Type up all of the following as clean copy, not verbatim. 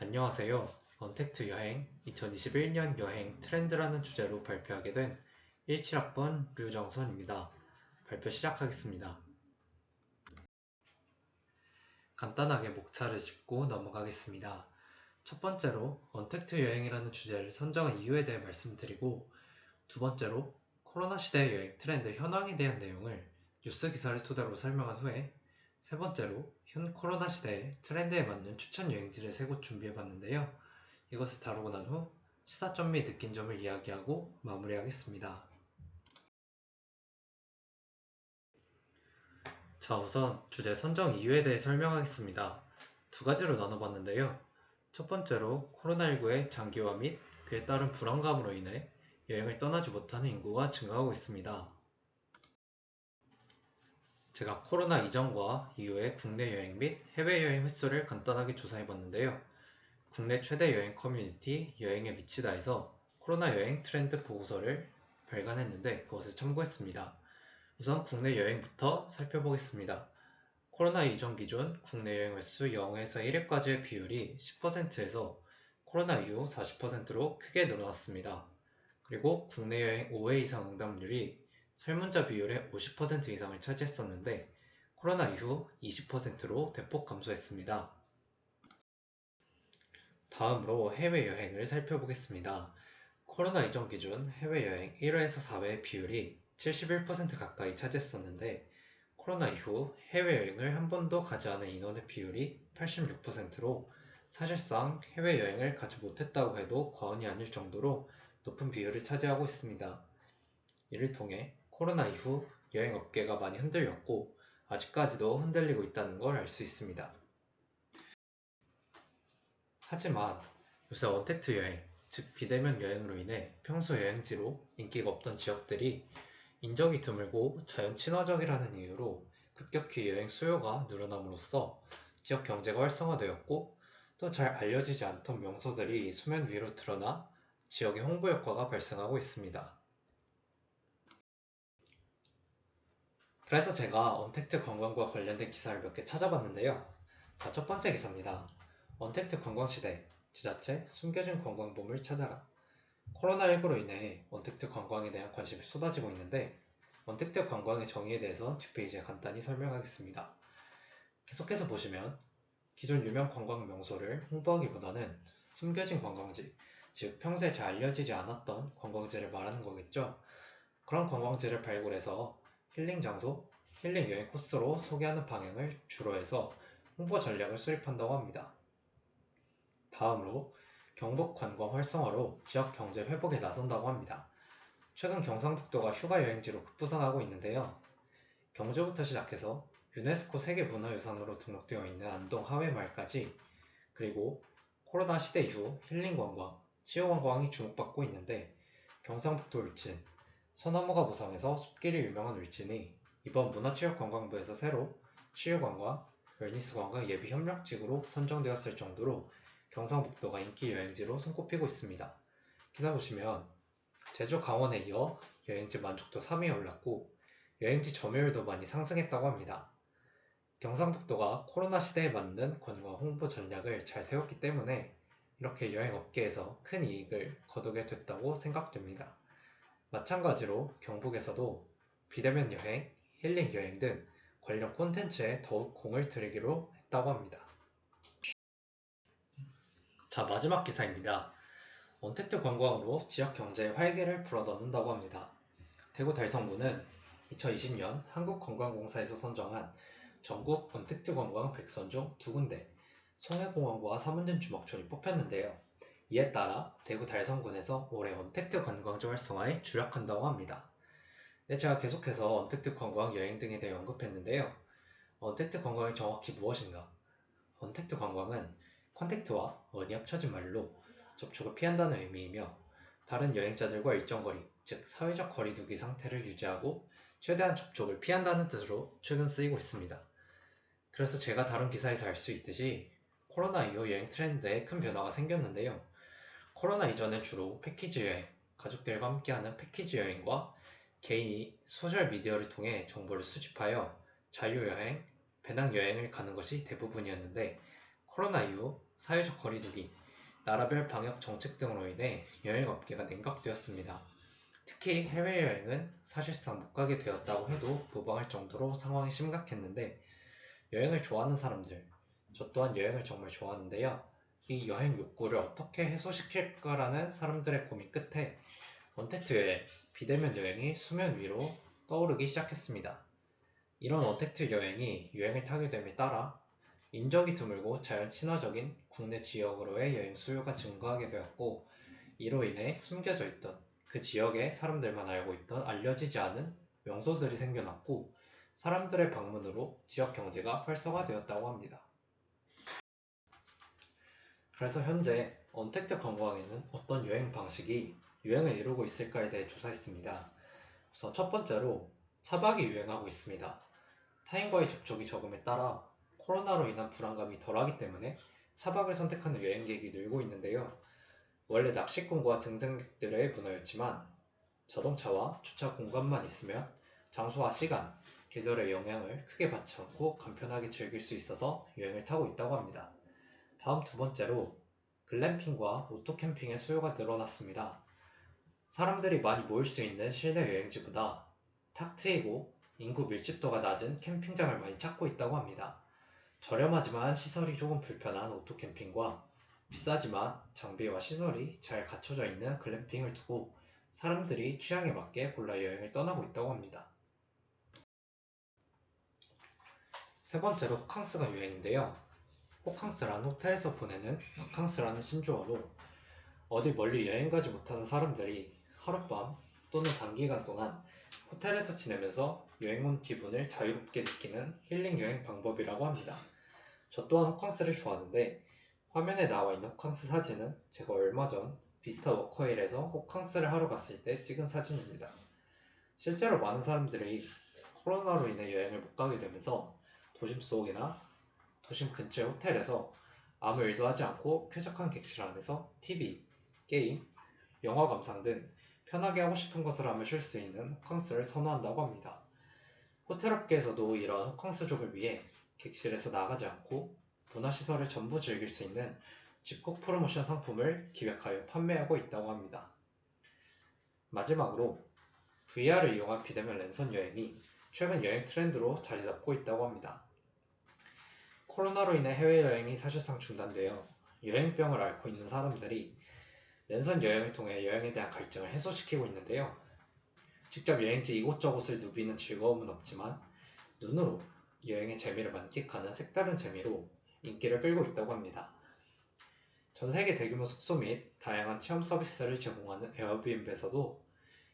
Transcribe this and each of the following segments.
안녕하세요. 언택트 여행 2021년 여행 트렌드라는 주제로 발표하게 된 17학번 류정선입니다. 발표 시작하겠습니다. 간단하게 목차를 짚고 넘어가겠습니다. 첫 번째로 언택트 여행이라는 주제를 선정한 이유에 대해 말씀드리고, 두 번째로 코로나 시대의 여행 트렌드 현황에 대한 내용을 뉴스 기사를 토대로 설명한 후에, 세 번째로 현 코로나 시대의 트렌드에 맞는 추천 여행지를 세 곳 준비해봤는데요. 이것을 다루고 난 후 시사점 및 느낀 점을 이야기하고 마무리하겠습니다. 자, 우선 주제 선정 이유에 대해 설명하겠습니다. 두 가지로 나눠봤는데요. 첫 번째로 코로나19의 장기화 및 그에 따른 불안감으로 인해 여행을 떠나지 못하는 인구가 증가하고 있습니다. 제가 코로나 이전과 이후의 국내 여행 및 해외여행 횟수를 간단하게 조사해봤는데요. 국내 최대 여행 커뮤니티 여행에 미치다에서 코로나 여행 트렌드 보고서를 발간했는데 그것을 참고했습니다. 우선 국내 여행부터 살펴보겠습니다. 코로나 이전 기준 국내 여행 횟수 0에서 1회까지의 비율이 10%에서 코로나 이후 40%로 크게 늘어났습니다. 그리고 국내 여행 5회 이상 응답률이 설문자 비율의 50% 이상을 차지했었는데 코로나 이후 20%로 대폭 감소했습니다. 다음으로 해외여행을 살펴보겠습니다. 코로나 이전 기준 해외여행 1회에서 4회의 비율이 71% 가까이 차지했었는데 코로나 이후 해외여행을 한 번도 가지 않은 인원의 비율이 86%로 사실상 해외여행을 가지 못했다고 해도 과언이 아닐 정도로 높은 비율을 차지하고 있습니다. 이를 통해 코로나 이후 여행업계가 많이 흔들렸고 아직까지도 흔들리고 있다는 걸 알 수 있습니다. 하지만 요새 언택트 여행, 즉 비대면 여행으로 인해 평소 여행지로 인기가 없던 지역들이 인적이 드물고 자연 친화적이라는 이유로 급격히 여행 수요가 늘어남으로써 지역 경제가 활성화되었고 또 잘 알려지지 않던 명소들이 수면 위로 드러나 지역의 홍보 효과가 발생하고 있습니다. 그래서 제가 언택트 관광과 관련된 기사를 몇 개 찾아봤는데요. 자, 첫 번째 기사입니다. 언택트 관광시대, 지자체 숨겨진 관광붐을 찾아라. 코로나19로 인해 언택트 관광에 대한 관심이 쏟아지고 있는데 언택트 관광의 정의에 대해서 뒷페이지에 간단히 설명하겠습니다. 계속해서 보시면 기존 유명 관광 명소를 홍보하기보다는 숨겨진 관광지, 즉 평소에 잘 알려지지 않았던 관광지를 말하는 거겠죠. 그런 관광지를 발굴해서 힐링 장소, 힐링 여행 코스로 소개하는 방향을 주로 해서 홍보 전략을 수립한다고 합니다. 다음으로 경북 관광 활성화로 지역 경제 회복에 나선다고 합니다. 최근 경상북도가 휴가 여행지로 급부상하고 있는데요. 경주부터 시작해서 유네스코 세계문화유산으로 등록되어 있는 안동 하회마을까지, 그리고 코로나 시대 이후 힐링 관광, 치유 관광이 주목받고 있는데 경상북도 울진, 소나무가 무성해서 숲길이 유명한 울진이 이번 문화체육관광부에서 새로 치유관광, 웰니스관광 예비 협력지구로 선정되었을 정도로 경상북도가 인기 여행지로 손꼽히고 있습니다. 기사 보시면 제주 강원에 이어 여행지 만족도 3위에 올랐고 여행지 점유율도 많이 상승했다고 합니다. 경상북도가 코로나 시대에 맞는 관광 홍보 전략을 잘 세웠기 때문에 이렇게 여행업계에서 큰 이익을 거두게 됐다고 생각됩니다. 마찬가지로 경북에서도 비대면 여행, 힐링 여행 등 관련 콘텐츠에 더욱 공을 들이기로 했다고 합니다. 자, 마지막 기사입니다. 언택트 관광으로 지역 경제에 활기를 불어넣는다고 합니다. 대구 달성구는 2020년 한국관광공사에서 선정한 전국 언택트 관광 100선 중 2군데, 송해공원과 삼문진 주먹촌이 뽑혔는데요. 이에 따라 대구 달성군에서 올해 언택트 관광지 활성화에 주력한다고 합니다. 네, 제가 계속해서 언택트 관광 여행 등에 대해 언급했는데요. 언택트 관광이 정확히 무엇인가? 언택트 관광은 컨택트와 언이 합쳐진 말로 접촉을 피한다는 의미이며 다른 여행자들과 일정 거리, 즉 사회적 거리두기 상태를 유지하고 최대한 접촉을 피한다는 뜻으로 최근 쓰이고 있습니다. 그래서 제가 다룬 기사에서 알 수 있듯이 코로나 이후 여행 트렌드에 큰 변화가 생겼는데요. 코로나 이전엔 주로 패키지 여행, 가족들과 함께하는 패키지 여행과 개인이 소셜미디어를 통해 정보를 수집하여 자유여행, 배낭여행을 가는 것이 대부분이었는데 코로나 이후 사회적 거리두기, 나라별 방역 정책 등으로 인해 여행업계가 냉각되었습니다. 특히 해외여행은 사실상 못 가게 되었다고 해도 무방할 정도로 상황이 심각했는데 여행을 좋아하는 사람들, 저 또한 여행을 정말 좋아하는데요. 이 여행 욕구를 어떻게 해소시킬까라는 사람들의 고민 끝에 언택트 여행, 비대면 여행이 수면 위로 떠오르기 시작했습니다. 이런 언택트 여행이 유행을 타게 됨에 따라 인적이 드물고 자연 친화적인 국내 지역으로의 여행 수요가 증가하게 되었고 이로 인해 숨겨져 있던 그 지역의 사람들만 알고 있던 알려지지 않은 명소들이 생겨났고 사람들의 방문으로 지역 경제가 활성화되었다고 합니다. 그래서 현재 언택트 관광에는 어떤 여행 방식이 유행을 이루고 있을까에 대해 조사했습니다. 우선 첫 번째로 차박이 유행하고 있습니다. 타인과의 접촉이 적음에 따라 코로나로 인한 불안감이 덜하기 때문에 차박을 선택하는 여행객이 늘고 있는데요. 원래 낚시꾼과 등산객들의 문화였지만 자동차와 주차 공간만 있으면 장소와 시간, 계절의 영향을 크게 받지 않고 간편하게 즐길 수 있어서 유행을 타고 있다고 합니다. 다음 두 번째로 글램핑과 오토캠핑의 수요가 늘어났습니다. 사람들이 많이 모일 수 있는 실내 여행지보다 탁 트이고 인구 밀집도가 낮은 캠핑장을 많이 찾고 있다고 합니다. 저렴하지만 시설이 조금 불편한 오토캠핑과 비싸지만 장비와 시설이 잘 갖춰져 있는 글램핑을 두고 사람들이 취향에 맞게 골라 여행을 떠나고 있다고 합니다. 세 번째로 호캉스가 유행인데요. 호캉스란 호텔에서 보내는 바캉스라는 신조어로 어디 멀리 여행 가지 못하는 사람들이 하룻밤 또는 단기간 동안 호텔에서 지내면서 여행 온 기분을 자유롭게 느끼는 힐링 여행 방법이라고 합니다. 저 또한 호캉스를 좋아하는데 화면에 나와 있는 호캉스 사진은 제가 얼마 전 비스타 워커힐에서 호캉스를 하러 갔을 때 찍은 사진입니다. 실제로 많은 사람들이 코로나로 인해 여행을 못 가게 되면서 도심 속이나 도심 근처의 호텔에서 아무 일도 하지 않고 쾌적한 객실 안에서 TV, 게임, 영화 감상 등 편하게 하고 싶은 것을 하며 쉴 수 있는 호캉스를 선호한다고 합니다. 호텔업계에서도 이러한 호캉스족을 위해 객실에서 나가지 않고 문화시설을 전부 즐길 수 있는 집콕 프로모션 상품을 기획하여 판매하고 있다고 합니다. 마지막으로 VR을 이용한 비대면 랜선 여행이 최근 여행 트렌드로 자리 잡고 있다고 합니다. 코로나로 인해 해외여행이 사실상 중단되어 여행병을 앓고 있는 사람들이 랜선 여행을 통해 여행에 대한 갈증을 해소시키고 있는데요. 직접 여행지 이곳저곳을 누비는 즐거움은 없지만 눈으로 여행의 재미를 만끽하는 색다른 재미로 인기를 끌고 있다고 합니다. 전 세계 대규모 숙소 및 다양한 체험 서비스를 제공하는 에어비앤비에서도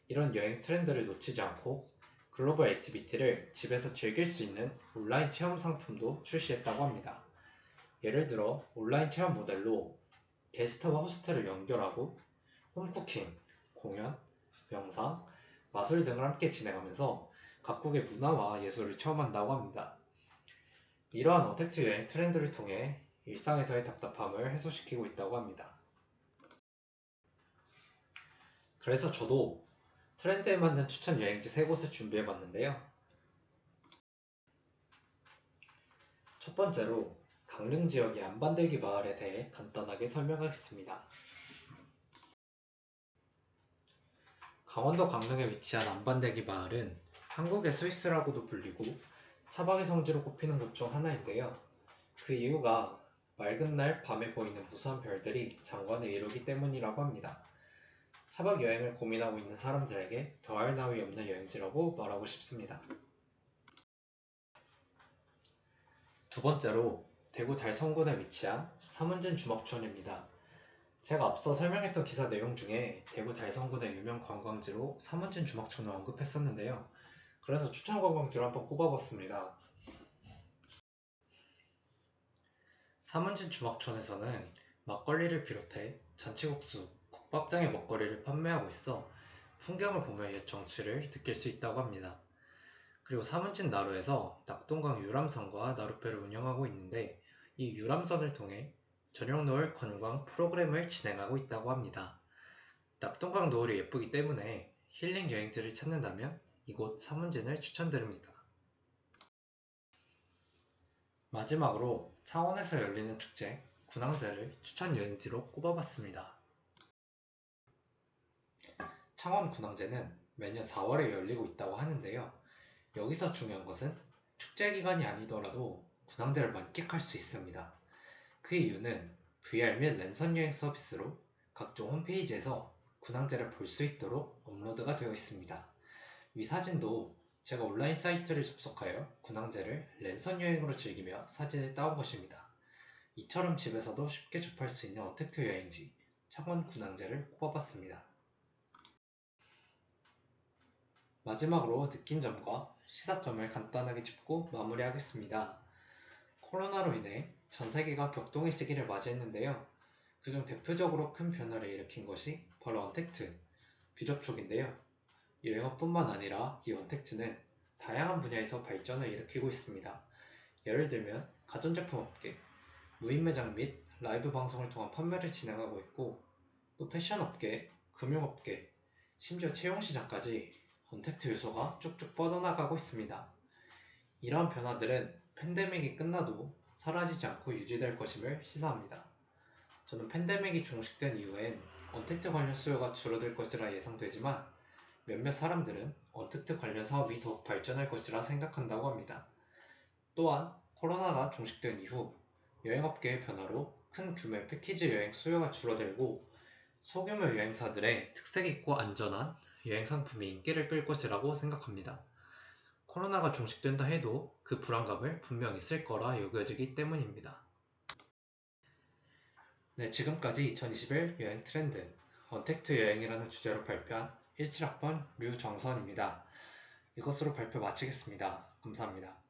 이런 여행 트렌드를 놓치지 않고 글로벌 액티비티를 집에서 즐길 수 있는 온라인 체험 상품도 출시했다고 합니다. 예를 들어 온라인 체험 모델로 게스트와 호스트를 연결하고 홈쿠킹, 공연, 명상, 마술 등을 함께 진행하면서 각국의 문화와 예술을 체험한다고 합니다. 이러한 언택트 여행 트렌드를 통해 일상에서의 답답함을 해소시키고 있다고 합니다. 그래서 저도 트렌드에 맞는 추천 여행지 3곳을 준비해봤는데요. 첫 번째로 강릉 지역의 안반대기 마을에 대해 간단하게 설명하겠습니다. 강원도 강릉에 위치한 안반대기 마을은 한국의 스위스라고도 불리고 차박의 성지로 꼽히는 곳 중 하나인데요. 그 이유가 맑은 날 밤에 보이는 무수한 별들이 장관을 이루기 때문이라고 합니다. 차박 여행을 고민하고 있는 사람들에게 더할 나위 없는 여행지라고 말하고 싶습니다. 두 번째로 대구 달성군에 위치한 사문진 주먹촌입니다. 제가 앞서 설명했던 기사 내용 중에 대구 달성군의 유명 관광지로 사문진 주먹촌을 언급했었는데요. 그래서 추천 관광지로 한번 꼽아봤습니다. 사문진 주먹촌에서는 막걸리를 비롯해 잔치국수, 국밥장의 먹거리를 판매하고 있어 풍경을 보며 옛 정취를 느낄 수 있다고 합니다. 그리고 사문진 나루에서 낙동강 유람선과 나룻배를 운영하고 있는데 이 유람선을 통해 저녁 노을 관광 프로그램을 진행하고 있다고 합니다. 낙동강 노을이 예쁘기 때문에 힐링 여행지를 찾는다면 이곳 사문진을 추천드립니다. 마지막으로 창원에서 열리는 축제 군항제를 추천 여행지로 꼽아봤습니다. 창원 군항제는 매년 4월에 열리고 있다고 하는데요. 여기서 중요한 것은 축제 기간이 아니더라도 군항제를 만끽할 수 있습니다. 그 이유는 VR 및 랜선 여행 서비스로 각종 홈페이지에서 군항제를 볼 수 있도록 업로드가 되어 있습니다. 위 사진도 제가 온라인 사이트를 접속하여 군항제를 랜선 여행으로 즐기며 사진을 따온 것입니다. 이처럼 집에서도 쉽게 접할 수 있는 언택트 여행지 창원 군항제를 꼽아봤습니다. 마지막으로 느낀 점과 시사점을 간단하게 짚고 마무리하겠습니다. 코로나로 인해 전 세계가 격동의 시기를 맞이했는데요. 그중 대표적으로 큰 변화를 일으킨 것이 바로 언택트, 비접촉인데요. 여행업뿐만 아니라 이 언택트는 다양한 분야에서 발전을 일으키고 있습니다. 예를 들면 가전제품 업계, 무인 매장 및 라이브 방송을 통한 판매를 진행하고 있고, 또 패션업계, 금융업계, 심지어 채용시장까지 언택트 요소가 쭉쭉 뻗어나가고 있습니다. 이러한 변화들은 팬데믹이 끝나도 사라지지 않고 유지될 것임을 시사합니다. 저는 팬데믹이 종식된 이후엔 언택트 관련 수요가 줄어들 것이라 예상되지만 몇몇 사람들은 언택트 관련 사업이 더욱 발전할 것이라 생각한다고 합니다. 또한 코로나가 종식된 이후 여행업계의 변화로 큰 규모의 패키지 여행 수요가 줄어들고 소규모 여행사들의 특색 있고 안전한 여행 상품이 인기를 끌 것이라고 생각합니다. 코로나가 종식된다 해도 그 불안감을 분명 있을 거라 여겨지기 때문입니다. 네, 지금까지 2021 여행 트렌드 언택트 여행이라는 주제로 발표한 17학번 류정선입니다. 이것으로 발표 마치겠습니다. 감사합니다.